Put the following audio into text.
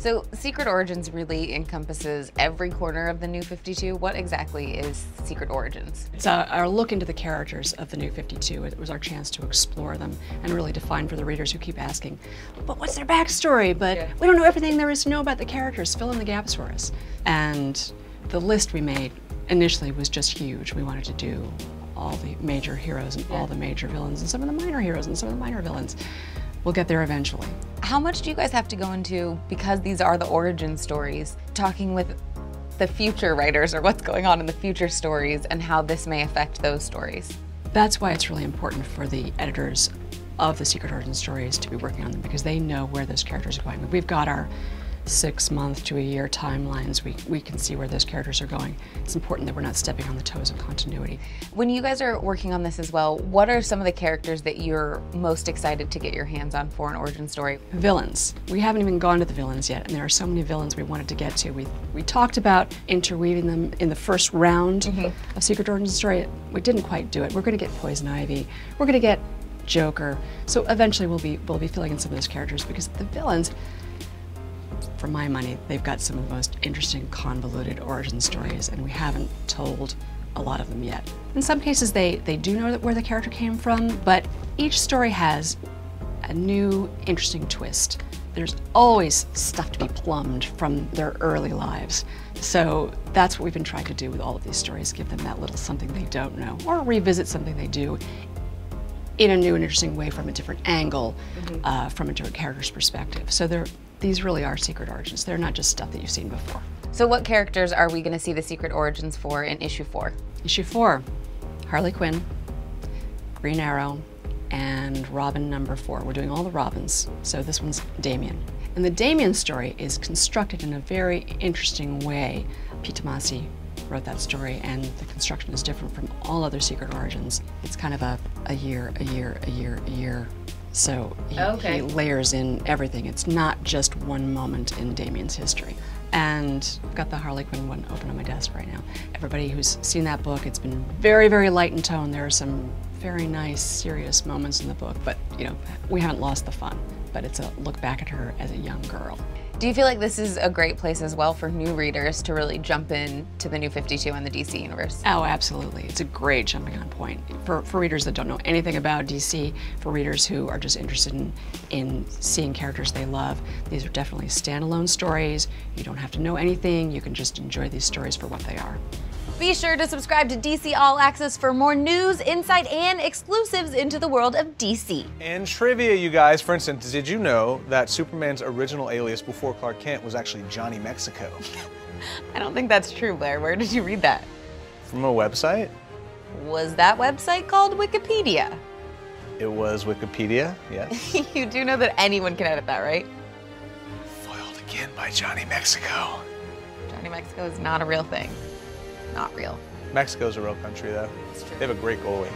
So Secret Origins really encompasses every corner of the New 52. What exactly is Secret Origins? It's our look into the characters of the New 52. It was our chance to explore them and really define for the readers who keep asking, but what's their backstory? But we don't know everything there is to know about the characters. Fill in the gaps for us. And the list we made initially was just huge. We wanted to do all the major heroes and all the major villains and some of the minor heroes and some of the minor villains. We'll get there eventually. How much do you guys have to go into, because these are the origin stories, talking with the future writers or what's going on in the future stories and how this may affect those stories? That's why it's really important for the editors of the Secret Origin stories to be working on them, because they know where those characters are going. We've got our 6-month to a year timelines. We can see where those characters are going. It's important that we're not stepping on the toes of continuity. When you guys are working on this as well, what are some of the characters that you're most excited to get your hands on for an origin story? Villains. We haven't even gone to the villains yet, and there are so many villains we wanted to get to. We talked about interweaving them in the first round of Secret Origin story. We didn't quite do it. We're going to get Poison Ivy. We're going to get Joker. So eventually we'll be filling in some of those characters, because the villains, for my money, they've got some of the most interesting, convoluted origin stories, and we haven't told a lot of them yet. In some cases, they do know where the character came from, but each story has a new, interesting twist. There's always stuff to be plumbed from their early lives. So that's what we've been trying to do with all of these stories, give them that little something they don't know, or revisit something they do in a new and interesting way from a different angle, from a different character's perspective. So these really are Secret Origins. They're not just stuff that you've seen before. So what characters are we going to see the Secret Origins for in issue 4? Issue 4, Harley Quinn, Green Arrow, and Robin number 4. We're doing all the Robins, so this one's Damian. And the Damian story is constructed in a very interesting way. Pete Tomasi wrote that story, and the construction is different from all other Secret Origins. It's kind of a year. So he layers in everything. It's not just one moment in Damian's history. And I've got the Harley Quinn one open on my desk right now. Everybody who's seen that book, it's been very, very light in tone. There are some very nice, serious moments in the book, but we haven't lost the fun. But it's a look back at her as a young girl. Do you feel like this is a great place as well for new readers to really jump in to the New 52 and the DC universe? Oh, absolutely. It's a great jumping on point. For readers that don't know anything about DC, for readers who are just interested in seeing characters they love, these are definitely standalone stories. You don't have to know anything. You can just enjoy these stories for what they are. Be sure to subscribe to DC All Access for more news, insight, and exclusives into the world of DC. And trivia, you guys. For instance, did you know that Superman's original alias before Clark Kent was actually Johnny Mexico? I don't think that's true, Blair. Where did you read that? From a website. Was that website called Wikipedia? It was Wikipedia, yes. You do know that anyone can edit that, right? Foiled again by Johnny Mexico. Johnny Mexico is not a real thing. Not real. Mexico's a real country, though. It's true. They have a great goalie.